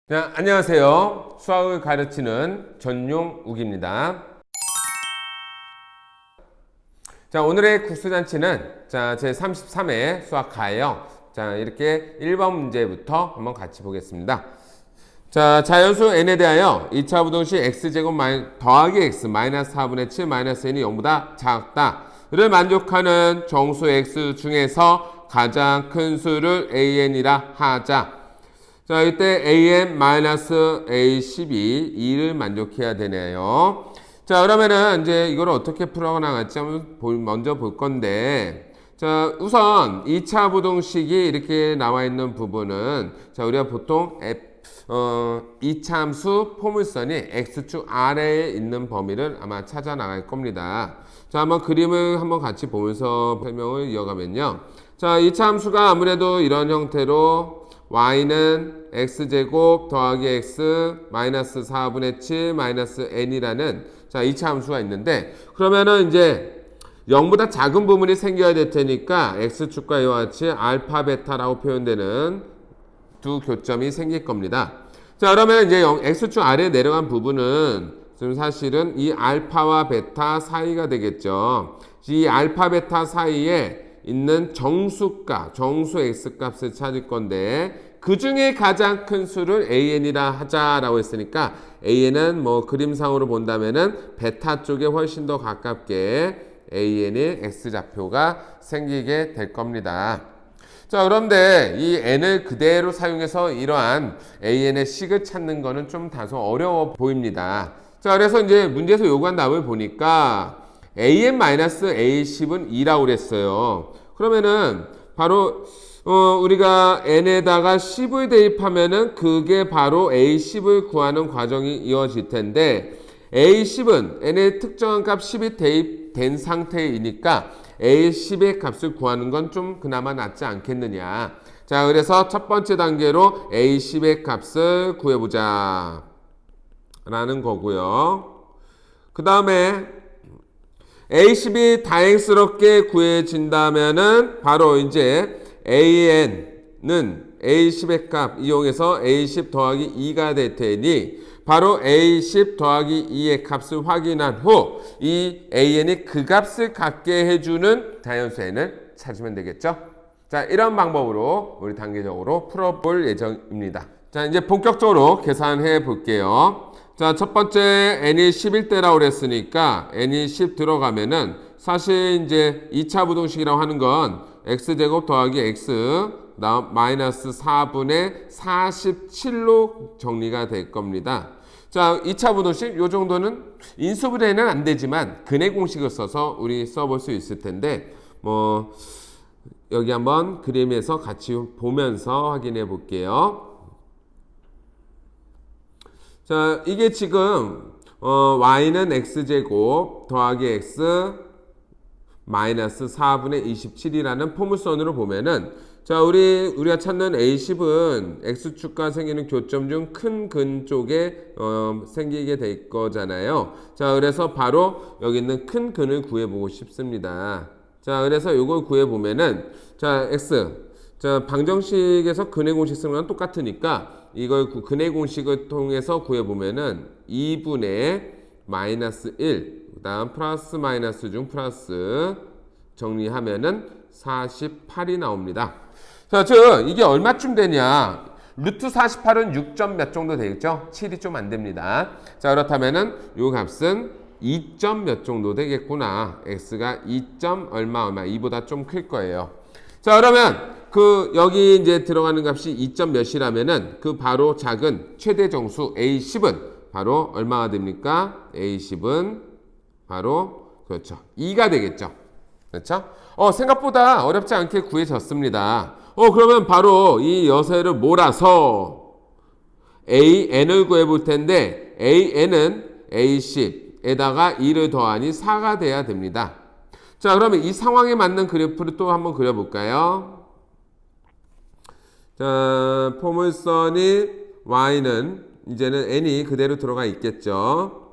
자, 안녕하세요. 수학을 가르치는 전용욱입니다. 자, 오늘의 국수잔치는 제 33회 수학카예요. 자, 이렇게 1번 문제부터 한번 같이 보겠습니다. 자, 자연수 n에 대하여 2차 부동식 x제곱 더하기 x 마이너스 4분의 7 마이너스 n이 0보다 작다를 만족하는 정수 x 중에서 가장 큰 수를 an이라 하자. 자, 이때 an-a12 2를 만족해야 되네요. 자, 그러면은 이제 이걸 어떻게 풀어나갈지 한번 먼저 볼 건데, 자, 우선 2차 부동식이 이렇게 나와 있는 부분은, 자, 우리가 보통 이차함수 포물선이 x축 아래에 있는 범위를 아마 찾아 나갈 겁니다. 자, 한번 그림을 한번 같이 보면서 설명을 이어가면요. 자, 이차함수가 아무래도 이런 형태로 y는 x제곱 더하기 x 마이너스 4분의 7 마이너스 n이라는 자, 2차 함수가 있는데, 그러면은 이제 0보다 작은 부분이 생겨야 될 테니까 x축과 이와 같이 알파 베타라고 표현되는 두 교점이 생길 겁니다. 자, 그러면 이제 x축 아래에 내려간 부분은 지금 사실은 이 알파와 베타 사이가 되겠죠. 이 알파 베타 사이에 있는 정수값, 정수 x값을 찾을 건데, 그 중에 가장 큰 수를 an이라 하자라고 했으니까 an은 뭐 그림상으로 본다면은 베타 쪽에 훨씬 더 가깝게 an의 x좌표가 생기게 될 겁니다. 자, 그런데 이 n을 그대로 사용해서 이러한 an의 식을 찾는 거는 좀 다소 어려워 보입니다. 자, 그래서 이제 문제에서 요구한 답을 보니까 an-a10은 2라고 그랬어요. 그러면은 바로 우리가 n에다가 10을 대입하면은 그게 바로 a10을 구하는 과정이 이어질 텐데, a10은 n의 특정한 값 10이 대입된 상태이니까 a10의 값을 구하는 건 좀 그나마 낫지 않겠느냐. 자, 그래서 첫 번째 단계로 a10의 값을 구해보자 라는 거고요. 그 다음에 a10이 다행스럽게 구해진다면은 바로 이제 an은 a10의 값 이용해서 a10 더하기 2가 될 테니 바로 a10 더하기 2의 값을 확인한 후 이 an이 그 값을 갖게 해주는 자연수 n을 찾으면 되겠죠. 자, 이런 방법으로 우리 단계적으로 풀어볼 예정입니다. 자, 이제 본격적으로 계산해 볼게요. 자, 첫 번째 n이 10일 때라고 그랬으니까 n이 10 들어가면은 사실 이제 2차 부동식이라고 하는 건 x제곱 더하기 x 마이너스 4분의 47로 정리가 될 겁니다. 자, 2차 부동식 요 정도는 인수분해는 안 되지만 근해 공식을 써서 우리 써볼 수 있을 텐데, 뭐 여기 한번 그림에서 같이 보면서 확인해 볼게요. 자, 이게 지금 y는 x제곱 더하기 x 마이너스 4분의 27이라는 포물선으로 보면은, 자, 우리가 찾는 a10은 x축과 생기는 교점 중 큰 근 쪽에 생기게 될 거잖아요. 자, 그래서 바로 여기 있는 큰 근을 구해보고 싶습니다. 자, 그래서 이걸 구해보면은, 자, x, 자, 방정식에서 근해 공식 쓰는 건 똑같으니까 이걸 근해 공식을 통해서 구해보면은 2분의 마이너스 1, 그 다음 플러스 마이너스 중 플러스 정리하면은 48이 나옵니다. 자, 즉 이게 얼마쯤 되냐? 루트 48은 6점 몇 정도 되겠죠? 7이 좀 안 됩니다. 자, 그렇다면은 요 값은 2점 몇 정도 되겠구나. x가 2점 얼마 2보다 좀 클 거예요. 자, 그러면 여기 이제 들어가는 값이 2점 몇이라면은 그 바로 작은 최대 정수 a10은 바로 얼마가 됩니까? a10은 바로 그렇죠. 2가 되겠죠. 그렇죠? 생각보다 어렵지 않게 구해졌습니다. 그러면 바로 이 여세를 몰아서 an을 구해볼 텐데, an은 a10에다가 2를 더하니 4가 돼야 됩니다. 자, 그러면 이 상황에 맞는 그래프를 또 한번 그려볼까요? 자, 포물선이 y는 이제는 n이 그대로 들어가 있겠죠.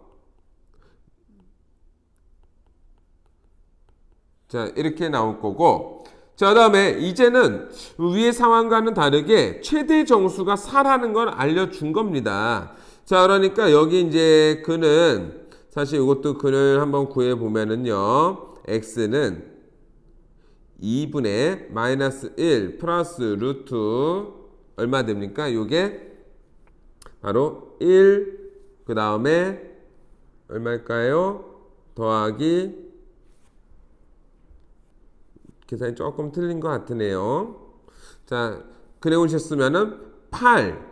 자, 이렇게 나올 거고, 자, 그다음에 이제는 위의 상황과는 다르게 최대 정수가 4라는 걸 알려준 겁니다. 자, 그러니까 여기 이제 근은 사실 이것도 근을 한번 구해 보면은요. x는 2분의 마이너스 1 플러스 루트 얼마 됩니까? 요게 바로 1 그 다음에 얼마일까요? 더하기 계산이 조금 틀린 것 같으네요. 자, 그래 오셨으면은 8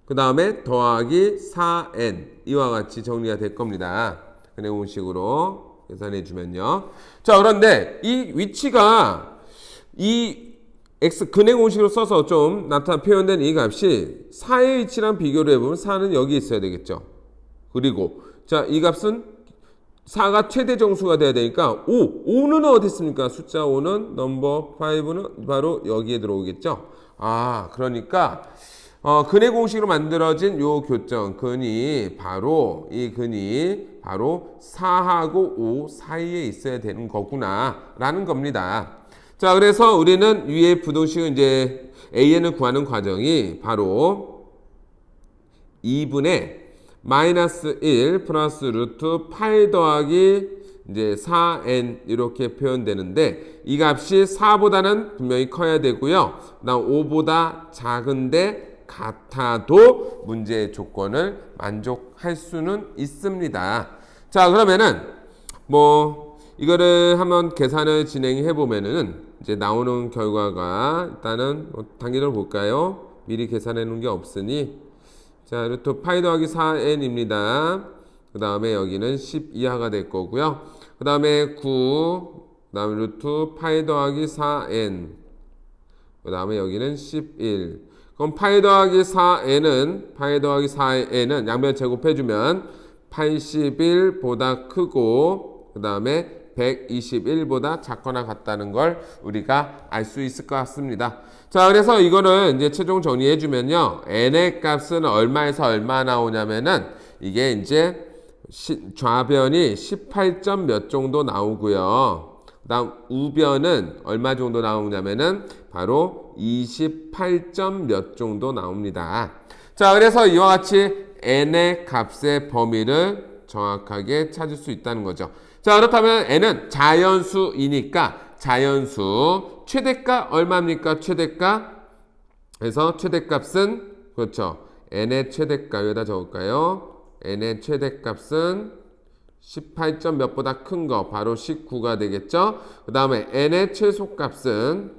그 다음에 더하기 4n 이와 같이 정리가 될 겁니다. 그래 온 식으로 계산해 주면요. 자, 그런데 이 위치가 이 x 근행 공식으로 써서 좀 표현된 이 값이 4의 위치랑 비교를 해보면 4는 여기 있어야 되겠죠. 그리고 자, 이 값은 4가 최대 정수가 돼야 되니까 5는 어디 있습니까? 숫자 5는 넘버 5는 바로 여기에 들어오겠죠. 아, 그러니까 근의 공식으로 만들어진 요 교점 근이 바로 이 근이 바로 4하고 5 사이에 있어야 되는 거구나 라는 겁니다. 자, 그래서 우리는 위에 부등식은 이제 AN을 구하는 과정이 바로 2분의 마이너스 1 플러스 루트 8 더하기 이제 4n 이렇게 표현되는데 이 값이 4보다는 분명히 커야 되고요. 그다음 5보다 작은데 같아도 문제의 조건을 만족할 수는 있습니다. 자, 그러면은 뭐 이거를 한번 계산을 진행해 보면은 이제 나오는 결과가 일단은 단계적으로 볼까요? 미리 계산해 놓은 게 없으니 자, 루트 파이 더하기 4n입니다. 그 다음에 여기는 10 이하가 될 거고요. 그 다음에 9, 그 다음에 루트 파이 더하기 4n, 그 다음에 여기는 11. 그럼 파이 더하기 4n은 양변 제곱해주면 81보다 크고 그 다음에 121보다 작거나 같다는 걸 우리가 알 수 있을 것 같습니다. 자, 그래서 이거는 이제 최종 정리해주면요. n의 값은 얼마에서 얼마 나오냐면은 이게 이제 좌변이 18점 몇 정도 나오고요. 그 다음 우변은 얼마 정도 나오냐면은 바로 28점 몇 정도 나옵니다. 자, 그래서 이와 같이 n의 값의 범위를 정확하게 찾을 수 있다는 거죠. 자, 그렇다면 n은 자연수이니까 자연수 최대가 얼마입니까? 최대가. 그래서 최대값은 그렇죠. n의 최대값 여기다 적을까요? n의 최대값은 18점 몇보다 큰 거 바로 19가 되겠죠. 그 다음에 n의 최소값은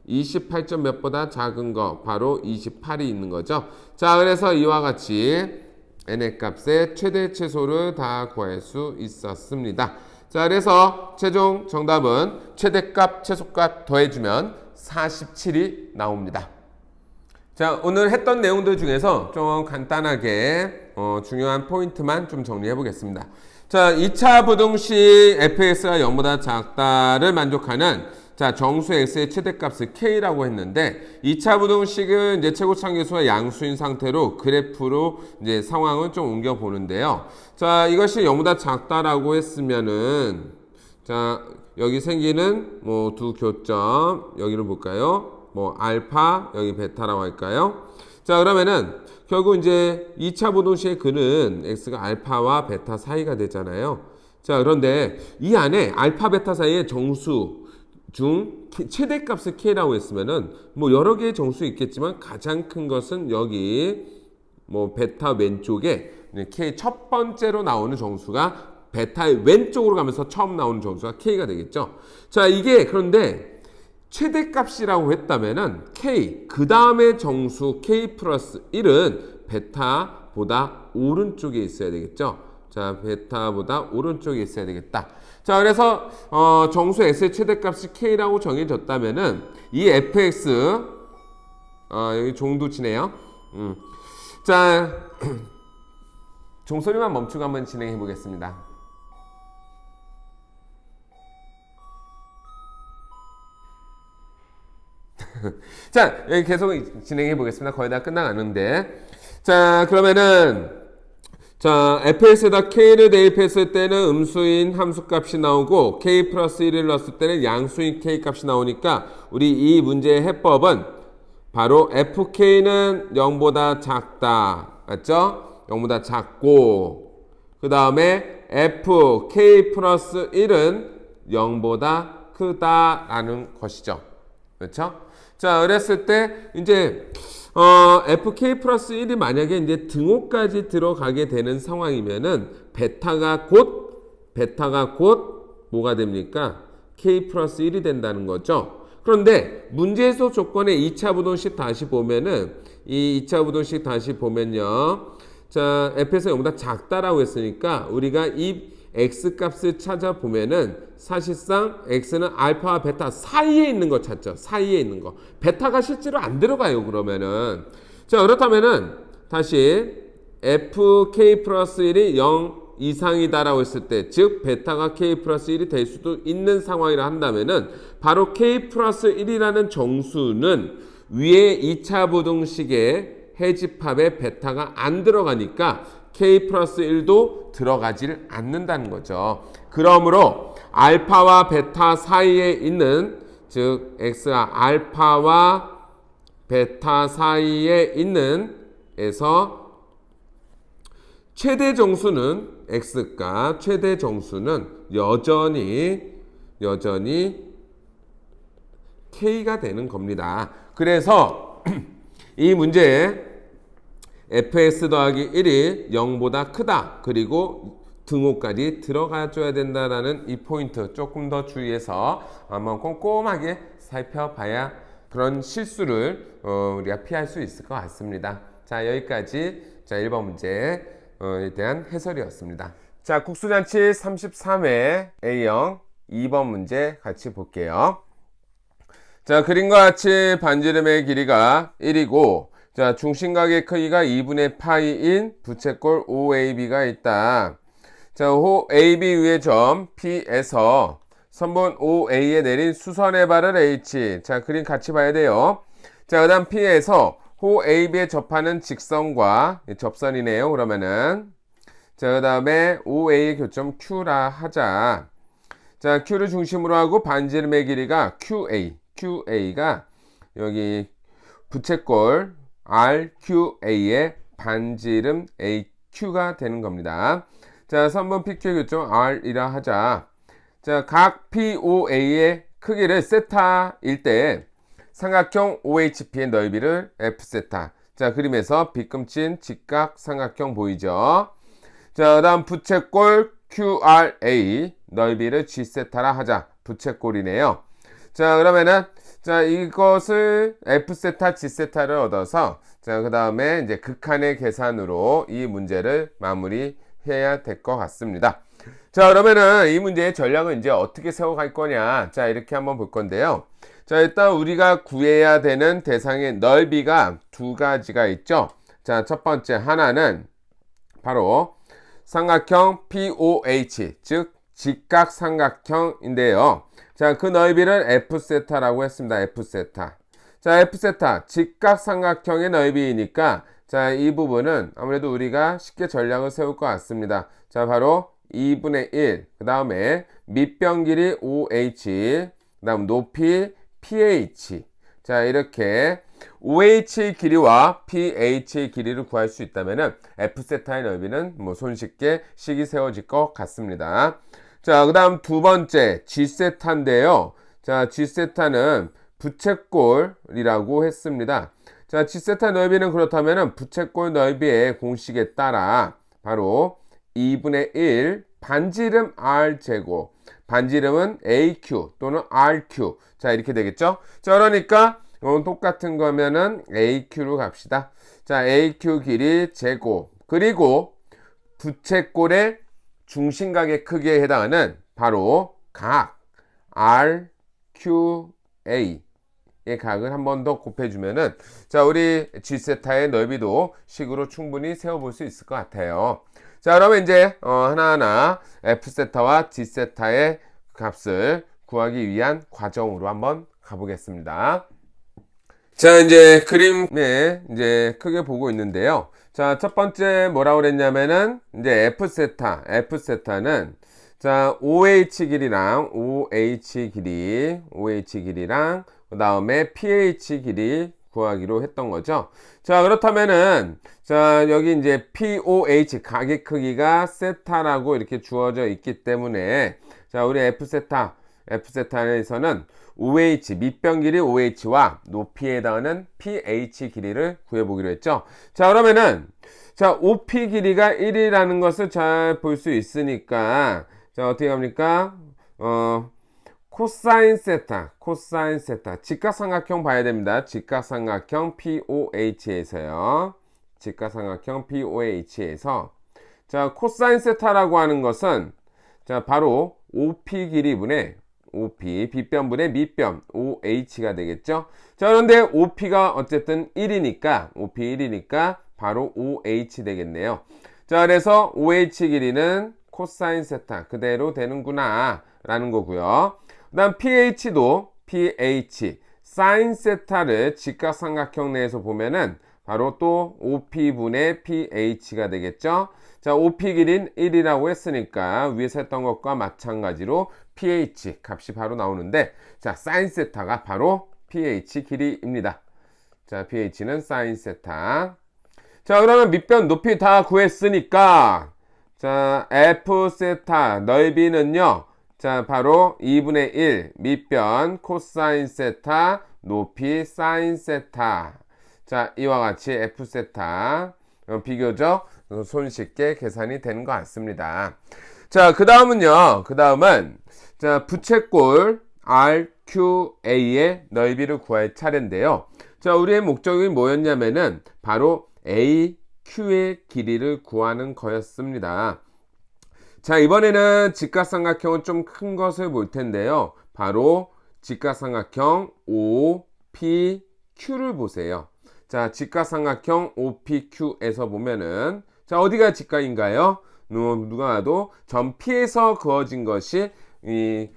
28점 몇보다 작은 거 바로 28이 있는 거죠. 자, 그래서 이와 같이 n의 값의 최대 최소를 다 구할 수 있었습니다. 자, 그래서 최종 정답은 최대값 최소값 더해주면 47이 나옵니다. 자, 오늘 했던 내용들 중에서 좀 간단하게 중요한 포인트만 좀 정리해 보겠습니다. 자, 2차 부등식 fx가 0보다 작다를 만족하는 자, 정수 x의 최대값을 k라고 했는데 2차 부등식은 이제 최고차계수와 양수인 상태로 그래프로 이제 상황을 좀 옮겨 보는데요. 자, 이것이 0보다 작다라고 했으면은 자, 여기 생기는 뭐 두 교점 여기를 볼까요? 뭐 알파 여기 베타라고 할까요? 자, 그러면은 결국 이제 2차 부등식의 근은 x가 알파와 베타 사이가 되잖아요. 자, 그런데 이 안에 알파 베타 사이의 정수 중 최대값을 k라고 했으면은 뭐 여러 개의 정수 있겠지만 가장 큰 것은 여기 뭐 베타 왼쪽에 k 첫 번째로 나오는 정수가 베타의 왼쪽으로 가면서 처음 나오는 정수가 k가 되겠죠. 자, 이게 그런데 최대값이라고 했다면은 k 그 다음에 정수 k 플러스 1은 베타보다 오른쪽에 있어야 되겠죠. 자, 베타보다 오른쪽에 있어야 되겠다. 자, 그래서 정수 x의 최대값이 k라고 정해졌다면은 이 fx 여기 종도 치네요. 자, 종소리만 멈추고 한번 진행해 보겠습니다. 자, 여기 계속 진행해 보겠습니다. 거의 다 끝나가는데. 자, 그러면은 자, fx에다 k를 대입했을 때는 음수인 함수값이 나오고 k 플러스 1을 넣었을 때는 양수인 k 값이 나오니까 우리 이 문제의 해법은 바로 fk는 0보다 작다. 맞죠? 0보다 작고 그 다음에 fk 플러스 1은 0보다 크다라는 것이죠. 그렇죠? 자, 그랬을 때 이제 fk 플러스 1이 만약에 이제 등호까지 들어가게 되는 상황이면은 베타가 곧 뭐가 됩니까? k 플러스 1이 된다는 거죠. 그런데 문제에서 조건의 2차 부동식 다시 보면은 이 2차 부동식 다시 보면요. 자, f에서 0보다 작다라고 했으니까 우리가 이 x 값을 찾아보면은 사실상 x는 알파와 베타 사이에 있는 거 찾죠. 사이에 있는 거. 베타가 실제로 안 들어가요. 그러면은 자, 그렇다면은 다시 fk 플러스 1이 0 이상이다라고 했을 때, 즉 베타가 k 플러스 1이 될 수도 있는 상황이라 한다면은 바로 k 플러스 1이라는 정수는 위에 2차 부동식의 해집합에 베타가 안 들어가니까 k 플러스 1도 들어가질 않는다는 거죠. 그러므로 알파와 베타 사이에 있는, 즉 x가 알파와 베타 사이에 있는 에서 최대 정수는 x가 최대 정수는 여전히 k가 되는 겁니다. 그래서 이 문제에 fx 더하기 1이 0보다 크다. 그리고 등호까지 들어가줘야 된다라는 이 포인트 조금 더 주의해서 한번 꼼꼼하게 살펴봐야 그런 실수를 우리가 피할 수 있을 것 같습니다. 자, 여기까지 1번 문제에 대한 해설이었습니다. 자, 국수잔치 33회 A형 2번 문제 같이 볼게요. 자, 그림과 같이 반지름의 길이가 1이고 자, 중심각의 크기가 2분의 파이인 부채꼴 OAB가 있다. 자, AB 위의 점 P에서 선분 OA에 내린 수선의 발을 H. 자, 그림 같이 봐야 돼요. 자, 그 다음 P에서 호 AB에 접하는 직선과 접선이네요. 그러면은 자, 그 다음에 OA의 교점 Q라 하자. 자, Q를 중심으로 하고 반지름의 길이가 QA가 여기 부채꼴 RQA의 반지름 AQ가 되는 겁니다. 자, 선분 PQ의 교점 R이라 하자. 자, 각 POA의 크기를 세타일 때 삼각형 OHP의 넓이를 F세타. 자, 그림에서 빗금친 직각 삼각형 보이죠? 자, 그 다음 부채꼴 QRA 넓이를 G세타라 하자. 부채꼴이네요. 자, 그러면은 자, 이것을 F세타 G세타를 얻어서 자, 그 다음에 이제 극한의 계산으로 이 문제를 마무리해야 될 것 같습니다. 자, 그러면은 이 문제의 전략은 이제 어떻게 세워갈 거냐. 자, 이렇게 한번 볼 건데요. 자, 일단 우리가 구해야 되는 대상의 넓이가 두 가지가 있죠. 자, 첫 번째 하나는 바로 삼각형 POH, 즉 직각 삼각형인데요. 자, 그 넓이를 F세타라고 했습니다. F세타. 자, F세타 직각 삼각형의 넓이니까 자, 이 부분은 아무래도 우리가 쉽게 전략을 세울 것 같습니다. 자, 바로 2분의 1, 그 다음에 밑변 길이 OH, 그 다음 높이 PH. 자, 이렇게 OH의 길이와 PH의 길이를 구할 수 있다면은 F세타의 넓이는 뭐 손쉽게 식이 세워질 것 같습니다. 자, 그 다음 두 번째 G세타인데요. 자, G세타는 부채꼴이라고 했습니다. 자, G세타 넓이는 그렇다면은 부채꼴 넓이의 공식에 따라 바로 2분의 1 반지름 R제곱, 반지름은 AQ 또는 RQ. 자, 이렇게 되겠죠? 자, 그러니까 똑같은 거면은 AQ로 갑시다. 자, AQ 길이 제곱, 그리고 부채꼴의 중심각의 크기에 해당하는 바로 각 RQA의 각을 한 번 더 곱해주면은 자, 우리 G세타의 넓이도 식으로 충분히 세워볼 수 있을 것 같아요. 자, 그러면 이제 하나하나 F세타와 G세타의 값을 구하기 위한 과정으로 한번 가보겠습니다. 자, 이제 그림에 이제 크게 보고 있는데요. 자, 첫 번째 뭐라고 그랬냐면은 이제 F세타는 자, OH 길이랑 그다음에 pH 길이 구하기로 했던 거죠. 자, 그렇다면은 자, 여기 이제 POH 가계 크기가 세타라고 이렇게 주어져 있기 때문에 자, 우리 F세타에서는 OH, 밑변 길이 OH와 높이에 해당하는 pH 길이를 구해보기로 했죠. 자, 그러면은, 자, OP 길이가 1이라는 것을 잘 볼 수 있으니까, 자, 어떻게 합니까? 코사인 세타. 직각삼각형 봐야 됩니다. 직각삼각형 POH에서요. 직각삼각형 POH에서. 자, 코사인 세타라고 하는 것은, 자, 바로 OP 길이분의 OP, 빗변분의 밑변, OH가 되겠죠? 자, 그런데 OP가 어쨌든 1이니까, 바로 OH 되겠네요. 자, 그래서 OH 길이는 코사인 세타, 그대로 되는구나, 라는 거고요. 그 다음 pH도 사인 세타를 직각삼각형 내에서 보면은 바로 또 OP분의 pH가 되겠죠? 자, OP 길이는 1이라고 했으니까 위에서 했던 것과 마찬가지로 pH 값이 바로 나오는데 자, 사인 세타가 바로 pH 길이입니다. 자, pH는 사인 세타. 자, 그러면 밑변 높이 다 구했으니까 자, F 세타 넓이는요. 자, 바로 2분의 1 밑변 코사인 세타 높이 사인 세타. 자, 이와 같이 F 세타 비교적 손쉽게 계산이 되는 것 같습니다. 자, 그 다음은 자, 부채꼴 RQA의 넓이를 구할 차례인데요. 자, 우리의 목적이 뭐였냐면은 바로 AQ의 길이를 구하는 거였습니다. 자, 이번에는 직각삼각형은 좀 큰 것을 볼 텐데요. 바로 직각삼각형 OPQ를 보세요. 자, 직각삼각형 OPQ에서 보면은 자, 어디가 직각인가요? 누가 봐도 점 P에서 그어진 것이 이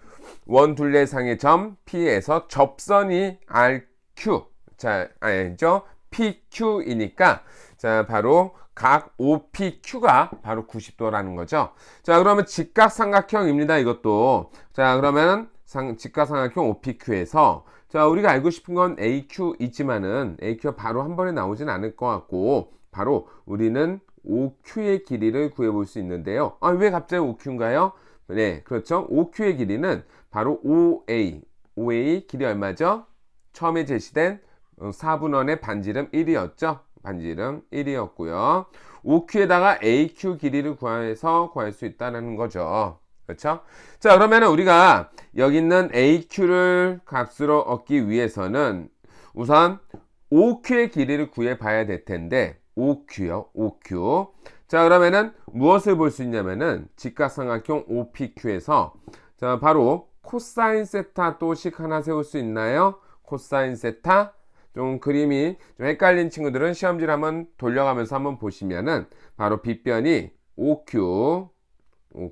원둘레상의 점 P에서 접선이 RQ. 자, 아니죠? PQ이니까 자, 바로 각 OPQ가 바로 90도라는 거죠. 자, 그러면 직각삼각형입니다. 이것도. 자, 그러면 직각삼각형 OPQ에서 자, 우리가 알고 싶은 건 AQ 있지만은 AQ가 바로 한 번에 나오진 않을 것 같고 바로 우리는 OQ의 길이를 구해볼 수 있는데요. 아, 왜 갑자기 OQ인가요? 네, 그렇죠. OQ의 길이는 바로 OA 길이 얼마죠? 처음에 제시된 4분원의 반지름 1이었죠. 반지름 1이었고요. OQ에다가 AQ 길이를 구해서 구할 수 있다는 거죠. 그렇죠? 자, 그러면 우리가 여기 있는 AQ를 값으로 얻기 위해서는 우선 OQ의 길이를 구해 봐야 될 텐데 OQ요. OQ. 자, 그러면은 무엇을 볼 수 있냐면은 직각삼각형 OPQ에서 자, 바로 코사인 세타 또식 하나 세울 수 있나요? 코사인 세타. 좀 그림이 좀 헷갈린 친구들은 시험지를 한번 돌려가면서 한번 보시면은 바로 빗변이 OQ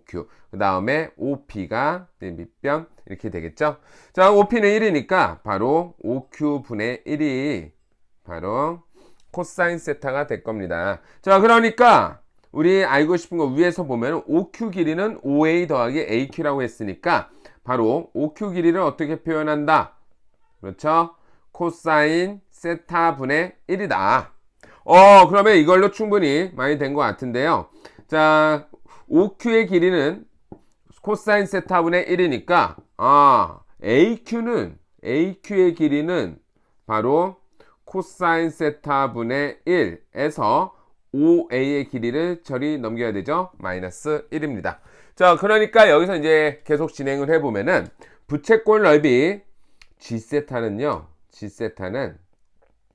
그 다음에 OP가 밑변 이렇게 되겠죠. 자, OP는 1이니까 바로 OQ분의 1이 바로 코사인 세타가 될 겁니다. 자, 그러니까 우리 알고 싶은 거 위에서 보면 OQ 길이는 OA 더하기 AQ라고 했으니까 바로 OQ 길이를 어떻게 표현한다? 그렇죠? 코사인 세타분의 1이다. 그러면 이걸로 충분히 많이 된 것 같은데요. 자, OQ의 길이는 코사인 세타분의 1이니까 AQ의 길이는 바로 코사인 세타분의 1에서 OA의 길이를 저리 넘겨야 되죠. 마이너스 1입니다. 자, 그러니까 여기서 이제 계속 진행을 해보면은 부채꼴 넓이 G세타는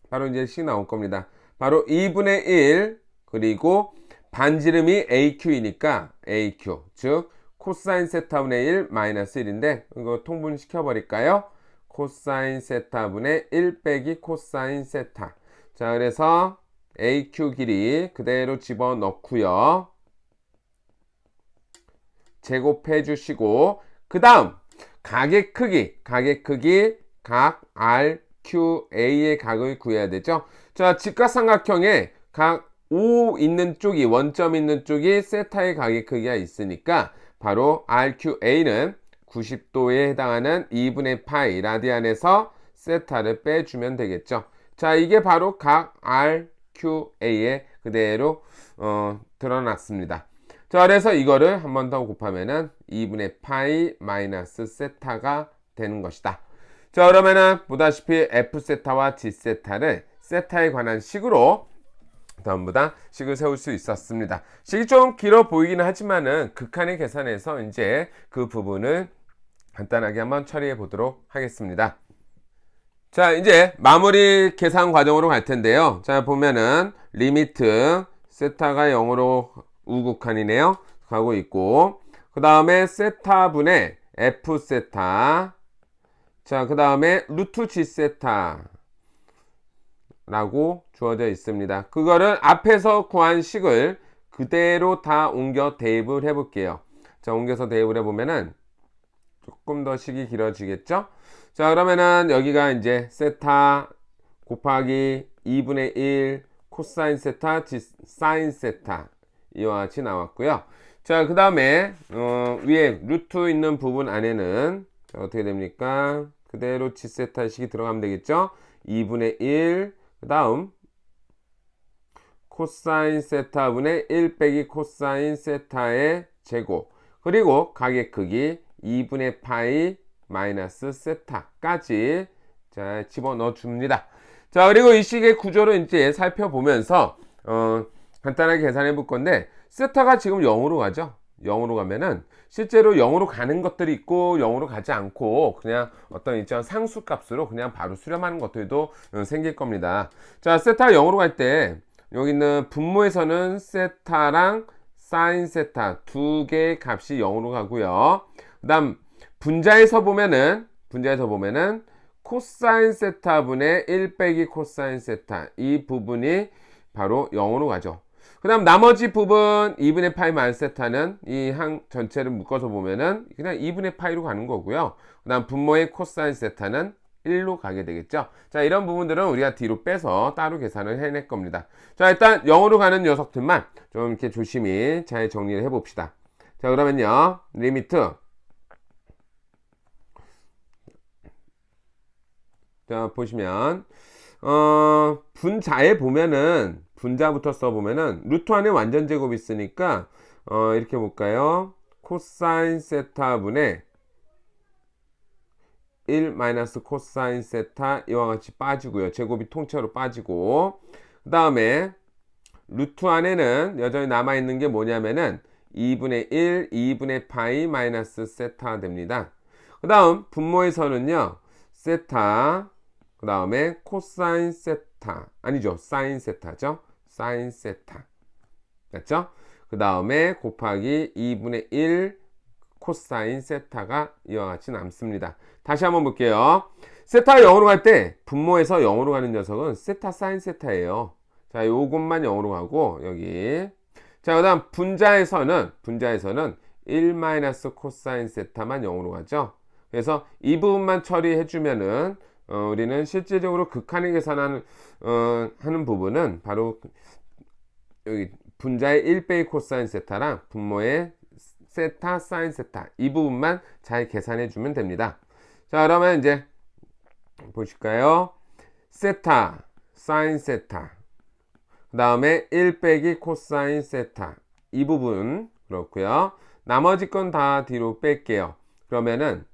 바로 이제 식 나올 겁니다. 바로 2분의 1 그리고 반지름이 AQ이니까 AQ 즉 코사인 세타분의 1 마이너스 1인데 이거 통분시켜 버릴까요? 코사인 세타분의 1 빼기 코사인 세타. 자, 그래서 AQ 길이 그대로 집어넣고요. 제곱해 주시고 그 다음 가계 크기 각 RQA의 각을 구해야 되죠. 자, 직각삼각형에 각 O 있는 쪽이, 원점 있는 쪽이 세타의 각의 크기가 있으니까 바로 RQA는 90도에 해당하는 2분의 파이 라디안에서 세타를 빼주면 되겠죠. 자, 이게 바로 각 RQA에 그대로 드러났습니다. 자, 그래서 이거를 한 번 더 곱하면은 2분의 파이 마이너스 세타가 되는 것이다. 자, 그러면은 보다시피 F세타와 G세타를 세타에 관한 식으로 전부 다 식을 세울 수 있었습니다. 식이 좀 길어 보이기는 하지만은 극한의 계산에서 이제 그 부분을 간단하게 한번 처리해 보도록 하겠습니다. 자, 이제 마무리 계산 과정으로 갈 텐데요. 자, 보면은 리미트 세타가 0으로 우극한이네요. 가고 있고, 그 다음에 세타분의 F세타, 자, 그 다음에 루트 G세타 라고 주어져 있습니다. 그거를 앞에서 구한 식을 그대로 다 옮겨 대입을 해 볼게요. 자, 옮겨서 대입을 해 보면은 조금 더 식이 길어지겠죠? 자, 그러면은 여기가 이제 세타 곱하기 2분의 1 코사인 세타 사인 세타 이와 같이 나왔고요. 자, 그 다음에 위에 루트 있는 부분 안에는 자, 어떻게 됩니까? 그대로 G세타 식이 들어가면 되겠죠? 2분의 1 그 다음 코사인 세타분의 1 빼기 코사인 세타의 제곱, 그리고 각의 크기 2분의 파이 마이너스 세타까지 자, 집어넣어 줍니다. 자, 그리고 이 식의 구조를 이제 살펴보면서 간단하게 계산해 볼 건데, 세타가 지금 0으로 가죠. 0으로 가면은 실제로 0으로 가는 것들이 있고 0으로 가지 않고 그냥 어떤 일정 상수값으로 그냥 바로 수렴하는 것들도 생길 겁니다. 자, 세타 0으로 갈 때 여기 있는 분모에서는 세타랑 사인 세타 두 개의 값이 0으로 가고요. 그 다음 분자에서 보면은 코사인 세타분의 1 빼기 코사인 세타 이 부분이 바로 0으로 가죠. 그 다음 나머지 부분 2분의 파이 마이너스 세타는 이 항 전체를 묶어서 보면은 그냥 2분의 파이로 가는 거고요. 그 다음 분모의 코사인 세타는 1로 가게 되겠죠. 자, 이런 부분들은 우리가 뒤로 빼서 따로 계산을 해낼 겁니다. 자, 일단 0으로 가는 녀석들만 좀 이렇게 조심히 잘 정리를 해 봅시다. 자, 그러면요. 리미트. 자, 보시면 분자에 보면은 분자부터 써보면은 루트 안에 완전 제곱이 있으니까 이렇게 볼까요? 코사인 세타분의 1 마이너스 코사인 세타 이와 같이 빠지고요. 제곱이 통째로 빠지고, 그 다음에 루트 안에는 여전히 남아있는 게 뭐냐면은 2분의 1 2분의 파이 마이너스 세타 됩니다. 그 다음 분모에서는요 세타, 그 다음에 코사인 세타, 아니죠, 사인 세타죠. 사인 세타 맞죠? 그 다음에 곱하기 2분의 1 코사인 세타가 이와 같이 남습니다. 다시 한번 볼게요. 세타가 0으로 갈 때 분모에서 0으로 가는 녀석은 세타 사인 세타예요. 자, 요것만 0으로 가고 여기. 자, 그 다음 분자에서는 1 마이너스 코사인 세타만 0으로 가죠. 그래서 이 부분만 처리해 주면은 우리는 실질적으로 극한의 계산하는 하는 부분은 바로 여기 분자의 1 빼기 코사인 세타랑 분모의 세타 사인 세타 이 부분만 잘 계산해 주면 됩니다. 자, 그러면 이제 보실까요? 세타 사인 세타 그 다음에 1 빼기 코사인 세타 이 부분 그렇고요. 나머지 건 다 뒤로 뺄게요. 그러면은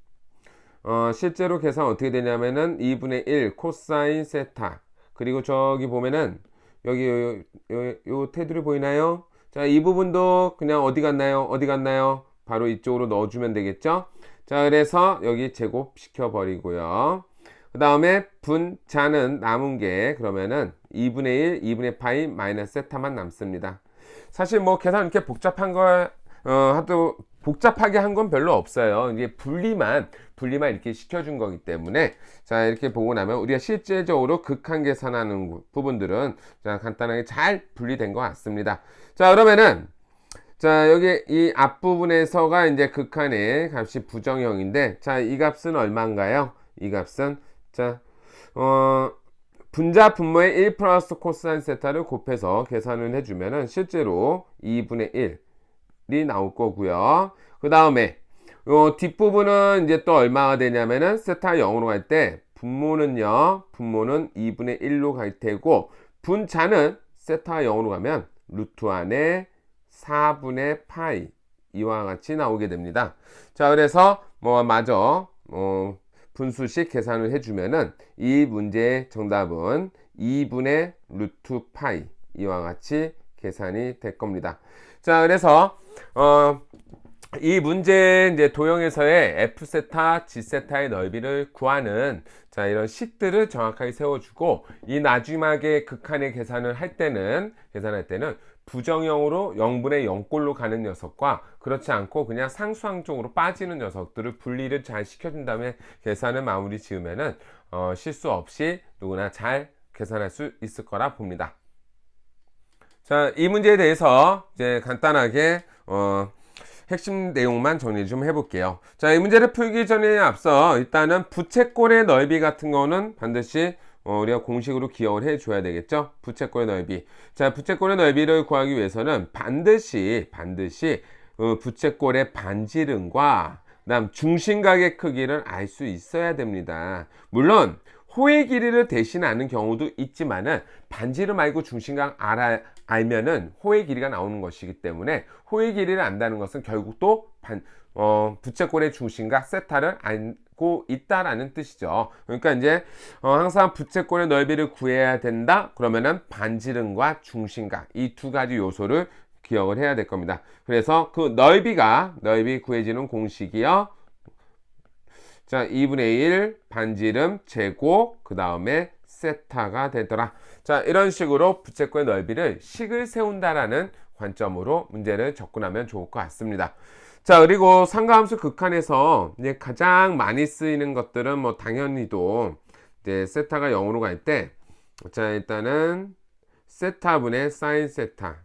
실제로 계산 어떻게 되냐면은 2분의 1 코사인 세타, 그리고 저기 보면은 여기 요 테두리 보이나요? 자, 이 부분도 그냥 어디 갔나요? 바로 이쪽으로 넣어주면 되겠죠? 자, 그래서 여기 제곱시켜 버리고요. 그 다음에 분자는 남은 게 그러면은 2분의 1 2분의 파이 마이너스 세타만 남습니다. 사실 뭐 계산 이렇게 복잡한 걸 하도 복잡하게 한 건 별로 없어요. 이게 분리만 이렇게 시켜준 거기 때문에, 자, 이렇게 보고 나면 우리가 실제적으로 극한 계산하는 부분들은 자, 간단하게 잘 분리된 것 같습니다. 자, 그러면은 자, 여기 이 앞부분에서가 이제 극한의 값이 부정형인데, 자, 이 값은 얼마인가요? 이 값은 자 분자 분모의 1 플러스 코사인 세타를 곱해서 계산을 해주면은 실제로 2분의 1이 나올 거고요. 그 다음에 뒷부분은 이제 또 얼마가 되냐면은 세타 0으로 갈 때 분모는요, 분모는 2분의 1로 갈 테고, 분자는 세타 0으로 가면 루트 안에 4분의 파이 이와 같이 나오게 됩니다. 자, 그래서 마저 분수식 계산을 해주면은 이 문제의 정답은 2분의 루트 파이 이와 같이 계산이 될 겁니다. 자, 그래서 이 문제 이제 도형에서의 F 세타, G 세타의 넓이를 구하는 자 이런 식들을 정확하게 세워주고 이 나중막의 극한의 계산할 때는 부정형으로 0분의 0꼴로 가는 녀석과 그렇지 않고 그냥 상수항 쪽으로 빠지는 녀석들을 분리를 잘 시켜준 다음에 계산을 마무리 지으면은 실수 없이 누구나 잘 계산할 수 있을 거라 봅니다. 자, 이 문제에 대해서 이제 간단하게 핵심 내용만 정리 좀 해볼게요. 자, 이 문제를 풀기 전에 앞서 일단은 부채꼴의 넓이 같은 거는 반드시 우리가 공식으로 기억을 해줘야 되겠죠. 부채꼴의 넓이. 자, 부채꼴의 넓이를 구하기 위해서는 반드시 부채꼴의 반지름과 그다음 중심각의 크기를 알 수 있어야 됩니다. 물론 호의 길이를 대신하는 경우도 있지만은 반지름 말고 중심각 알면은 호의 길이가 나오는 것이기 때문에 호의 길이를 안다는 것은 결국 또 부채꼴의 중심각 세타를 알고 있다라는 뜻이죠. 그러니까 이제 항상 부채꼴의 넓이를 구해야 된다. 그러면은 반지름과 중심각 이 두 가지 요소를 기억을 해야 될 겁니다. 그래서 그 넓이 구해지는 공식이요. 자, 2분의 1 반지름 제곱 그 다음에 세타가 되더라. 자, 이런 식으로 부채꼴의 넓이를 식을 세운다라는 관점으로 문제를 접근하면 좋을 것 같습니다. 자, 그리고 상가함수 극한에서 이제 가장 많이 쓰이는 것들은 당연히도 이제 세타가 0으로 갈 때, 자, 일단은 세타분의 사인 세타.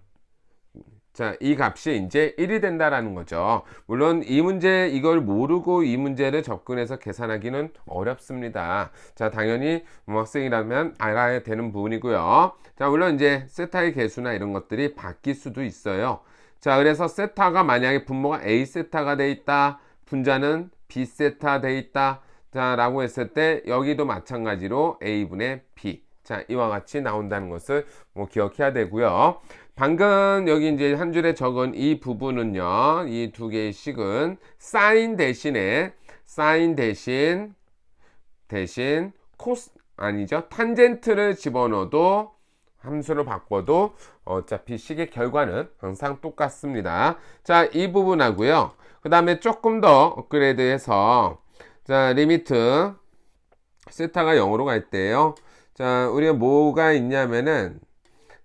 자, 이 값이 이제 1이 된다라는 거죠. 물론 이 문제 이걸 모르고 이 문제를 접근해서 계산하기는 어렵습니다. 자, 당연히 학생이라면 알아야 되는 부분이고요. 자, 물론 이제 세타의 개수나 이런 것들이 바뀔 수도 있어요. 자, 그래서 세타가 만약에 분모가 A 세타가 돼 있다. 분자는 B 세타 돼 있다. 자, 라고 했을 때 여기도 마찬가지로 A분의 B. 자, 이와 같이 나온다는 것을 기억해야 되고요. 방금 여기 이제 한 줄에 적은 이 부분은요, 이 두 개의 식은 사인 대신 코스 아니죠, 탄젠트를 집어넣어도 함수를 바꿔도 어차피 식의 결과는 항상 똑같습니다. 자, 이 부분하고요. 그 다음에 조금 더 업그레이드해서 자, 리미트 세타가 0으로 갈 때요. 자, 우리가 뭐가 있냐면은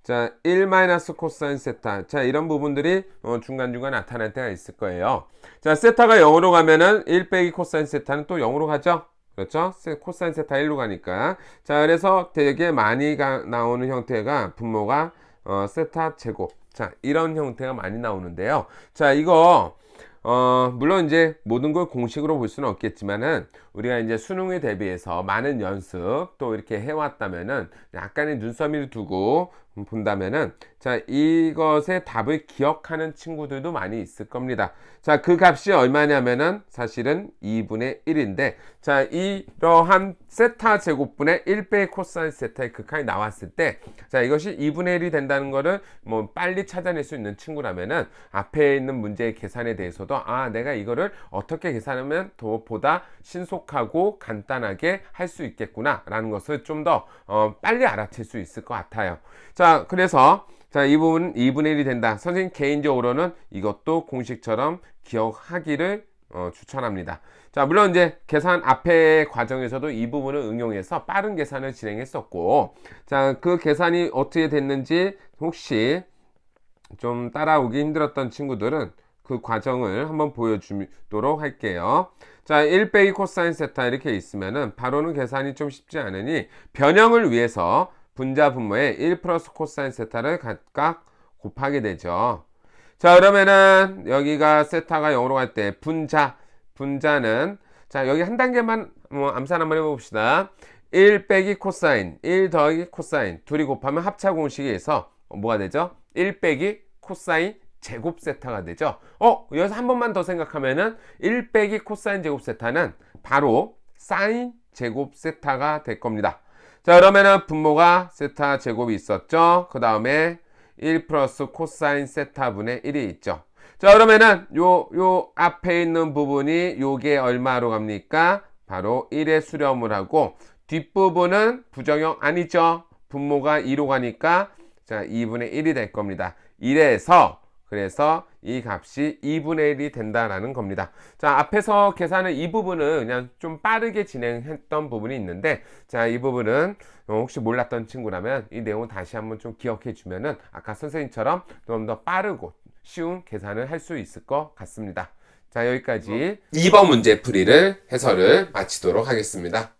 자, 1 마이너스 코사인 세타. 자, 이런 부분들이 중간중간 나타날 때가 있을 거예요. 자, 세타가 0으로 가면은 1 빼기 코사인 세타는 또 0으로 가죠? 그렇죠? 코사인 세타 1로 가니까. 자, 그래서 되게 많이 나오는 형태가 분모가 세타 제곱. 자, 이런 형태가 많이 나오는데요. 자, 이거 물론 이제 모든 걸 공식으로 볼 수는 없겠지만은 우리가 이제 수능에 대비해서 많은 연습 또 이렇게 해왔다면은 약간의 눈썰미를 두고 본다면은 자, 이것의 답을 기억하는 친구들도 많이 있을 겁니다. 자, 그 값이 얼마냐면은 사실은 2분의 1인데 자, 이러한 세타 제곱분의 1 빼기 코사인 세타의 극한이 나왔을 때 자, 이것이 2분의 1이 된다는 거를 빨리 찾아낼 수 있는 친구라면은 앞에 있는 문제의 계산에 대해서도 내가 이거를 어떻게 계산하면 더 보다 신속하고 간단하게 할 수 있겠구나 라는 것을 좀 더 빨리 알아챌 수 있을 것 같아요. 자, 그래서 자, 이 부분은 2분의 1이 된다. 선생님 개인적으로는 이것도 공식처럼 기억하기를 추천합니다. 자, 물론 이제 계산 앞에 과정에서도 이 부분을 응용해서 빠른 계산을 진행했었고, 자, 그 계산이 어떻게 됐는지 혹시 좀 따라오기 힘들었던 친구들은 그 과정을 한번 보여주도록 할게요. 자, 1 빼기 코사인 세타 이렇게 있으면은 바로는 계산이 좀 쉽지 않으니 변형을 위해서 분자 분모에 1 플러스 코사인 세타를 각각 곱하게 되죠. 자, 그러면은 여기가 세타가 0으로 갈 때 분자는 자, 여기 한 단계만 암산 한번 해봅시다. 1 빼기 코사인, 1 더하기 코사인, 둘이 곱하면 합차 공식에서 뭐가 되죠? 1 빼기 코사인 제곱 세타가 되죠. 여기서 한 번만 더 생각하면은 1 빼기 코사인 제곱 세타는 바로 사인 제곱 세타가 될 겁니다. 자, 그러면은 분모가 세타 제곱이 있었죠. 그 다음에 1 플러스 코사인 세타분의 1이 있죠. 자, 그러면은 요 앞에 있는 부분이 요게 얼마로 갑니까? 바로 1에 수렴을 하고 뒷부분은 부정형 아니죠. 분모가 2로 가니까 자, 2분의 1이 될 겁니다. 그래서 이 값이 2분의 1이 된다라는 겁니다. 자, 앞에서 계산은 이 부분은 그냥 좀 빠르게 진행했던 부분이 있는데, 자, 이 부분은 혹시 몰랐던 친구라면 이 내용을 다시 한번 좀 기억해 주면은 아까 선생님처럼 좀 더 빠르고 쉬운 계산을 할 수 있을 것 같습니다. 자, 여기까지 2번 문제 풀이를 해설을 마치도록 하겠습니다.